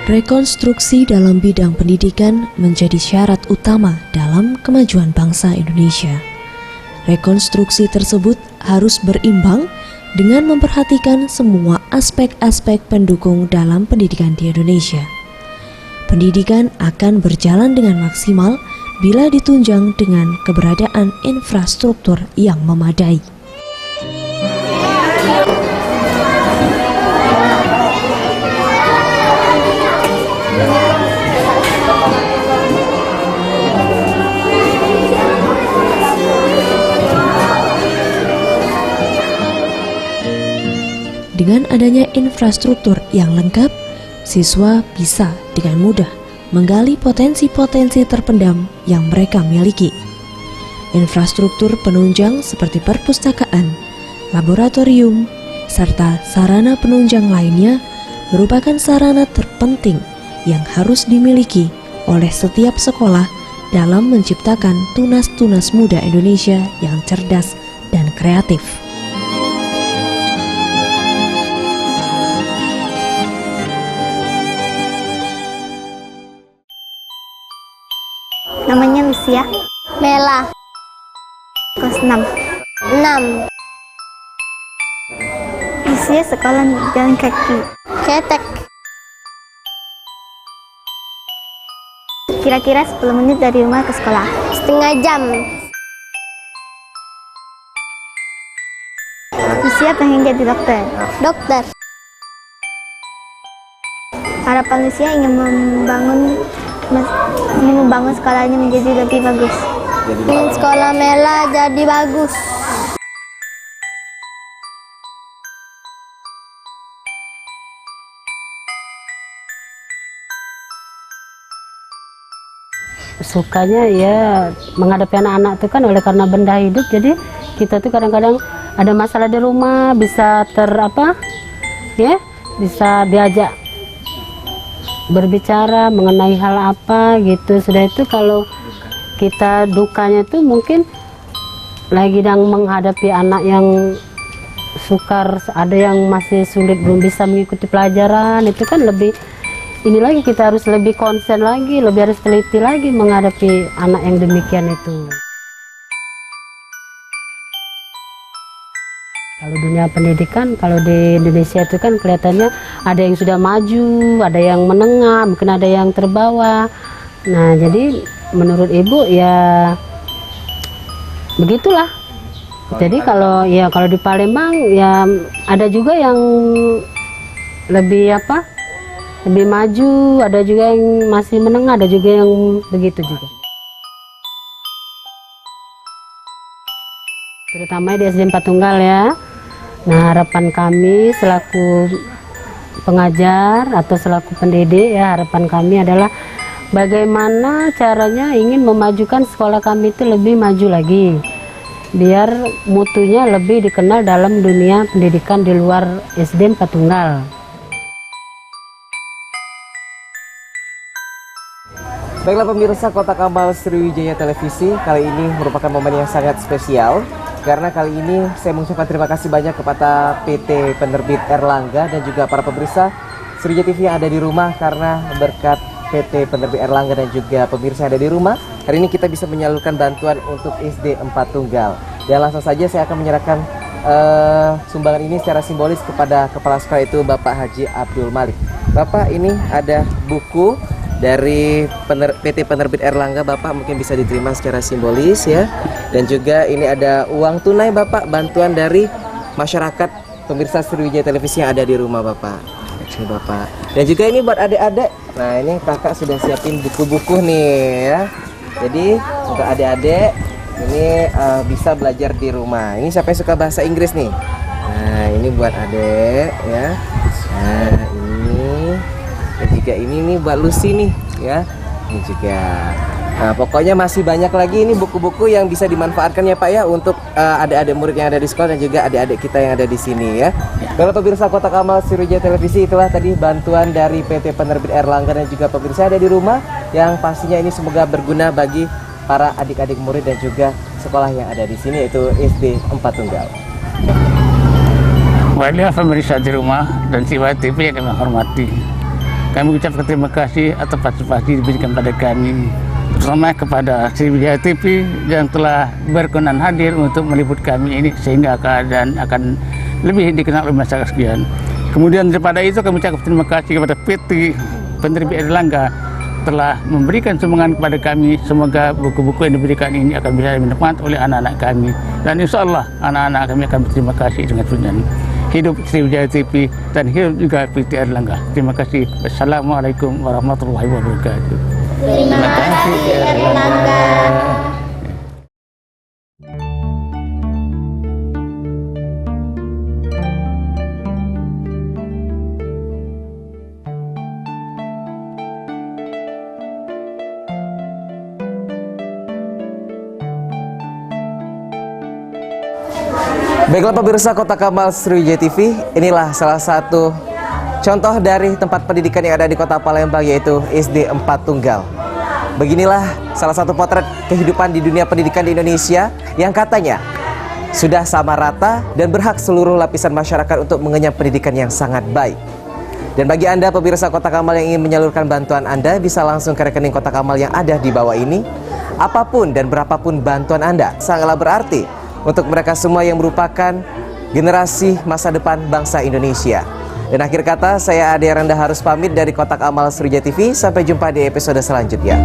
Rekonstruksi dalam bidang pendidikan menjadi syarat utama dalam kemajuan bangsa Indonesia. Rekonstruksi tersebut harus berimbang dengan memperhatikan semua aspek-aspek pendukung dalam pendidikan di Indonesia. Pendidikan akan berjalan dengan maksimal bila ditunjang dengan keberadaan infrastruktur yang memadai. Dengan adanya infrastruktur yang lengkap, siswa bisa dengan mudah menggali potensi-potensi terpendam yang mereka miliki. Infrastruktur penunjang seperti perpustakaan, laboratorium, serta sarana penunjang lainnya merupakan sarana terpenting yang harus dimiliki oleh setiap sekolah dalam menciptakan tunas-tunas muda Indonesia yang cerdas dan kreatif. Namanya Lucia. Bella. Kelas 6. Lucia sekolah jalan kaki. Cetek. Kira-kira 10 menit dari rumah ke sekolah. Setengah jam. Lucia pengen jadi dokter. Harapan Lucia ingin membangun sekolahnya menjadi lebih bagus. Ingin sekolah Mela jadi bagus. Sukanya ya menghadapi anak-anak itu kan oleh karena benda hidup, jadi kita tuh kadang-kadang ada masalah di rumah bisa bisa diajak berbicara mengenai hal apa gitu. Sudah itu kalau kita dukanya tuh mungkin lagi menghadapi anak yang sukar, ada yang masih sulit belum bisa mengikuti pelajaran, itu kan lebih ini lagi, kita harus lebih konsen lagi, lebih harus teliti lagi menghadapi anak yang demikian itu. Kalau dunia pendidikan, kalau di Indonesia itu kan kelihatannya ada yang sudah maju, ada yang menengah, mungkin ada yang terbawah. Nah, jadi menurut Ibu ya begitulah. Jadi kalau di Palembang ya ada juga yang lebih lebih maju, ada juga yang masih menengah, ada juga yang begitu juga. Terutama di SD 4 Tunggal ya. Nah, harapan kami selaku pengajar atau selaku pendidik ya, harapan kami adalah bagaimana caranya ingin memajukan sekolah kami itu lebih maju lagi, biar mutunya lebih dikenal dalam dunia pendidikan di luar SD 4 Tunggal. Baiklah pemirsa Kotak Amal Sriwijaya Televisi, kali ini merupakan momen yang sangat spesial karena kali ini saya mengucapkan terima kasih banyak kepada PT Penerbit Erlangga dan juga para pemirsa Sriwijaya TV yang ada di rumah, karena berkat PT Penerbit Erlangga dan juga pemirsa yang ada di rumah, hari ini kita bisa menyalurkan bantuan untuk SD 4 Tunggal. Dan langsung saja saya akan menyerahkan sumbangan ini secara simbolis kepada Kepala Sekolah, itu Bapak Haji Abdul Malik. Bapak, ini ada buku dari PT Penerbit Erlangga, Bapak mungkin bisa diterima secara simbolis ya. Dan juga ini ada uang tunai Bapak, bantuan dari masyarakat pemirsa Sriwijaya Televisi yang ada di rumah Bapak. Ini Bapak. Dan juga ini buat adik-adik. Nah, ini Kakak sudah siapin buku-buku nih ya. Jadi untuk adik-adik ini bisa belajar di rumah. Ini siapa yang suka bahasa Inggris nih? Nah, ini buat adik ya. Nah, ini ini buat Lucy nih ya. Ini juga. Nah, pokoknya masih banyak lagi ini buku-buku yang bisa dimanfaatkan ya Pak ya untuk adik-adik murid yang ada di sekolah dan juga adik-adik kita yang ada di sini ya. Baiklah pemirsa Kotak Amal Sriwijaya Televisi, itulah tadi bantuan dari PT Penerbit Erlangga dan juga pemirsa ada di rumah yang pastinya ini semoga berguna bagi para adik-adik murid dan juga sekolah yang ada di sini, yaitu SD 4 Tunggal. Baiklah pemirsa di rumah dan Sriwijaya TV yang kami hormati, kami ucapkan terima kasih atas partisipasi diberikan pada kami, terutama kepada Sriwijaya TV yang telah berkenan hadir untuk meliput kami ini sehingga keadaan akan lebih dikenal oleh masyarakat sekalian. Kemudian daripada itu kami ucapkan terima kasih kepada PT Penerbit Erlangga telah memberikan sumbangan kepada kami. Semoga buku-buku yang diberikan ini akan bisa dimanfaatkan oleh anak-anak kami, dan insya Allah anak-anak kami akan berterima kasih dengan sunyi. Hidup Sriwijaya TV dan hidup juga PT Erlangga. Terima kasih. Wassalamualaikum warahmatullahi wabarakatuh. Terima kasih Erlangga. Baiklah pemirsa Kotak Amal Sriwijaya TV, inilah salah satu contoh dari tempat pendidikan yang ada di Kota Palembang, yaitu SD 4 Tunggal. Beginilah salah satu potret kehidupan di dunia pendidikan di Indonesia yang katanya sudah sama rata dan berhak seluruh lapisan masyarakat untuk mengenyam pendidikan yang sangat baik. Dan bagi Anda pemirsa Kotak Amal yang ingin menyalurkan bantuan Anda, bisa langsung ke rekening Kotak Amal yang ada di bawah ini. Apapun dan berapapun bantuan Anda sangatlah berarti untuk mereka semua yang merupakan generasi masa depan bangsa Indonesia. Dan akhir kata, saya Ade Randa harus pamit dari Kotak Amal Sriwijaya TV. Sampai jumpa di episode selanjutnya.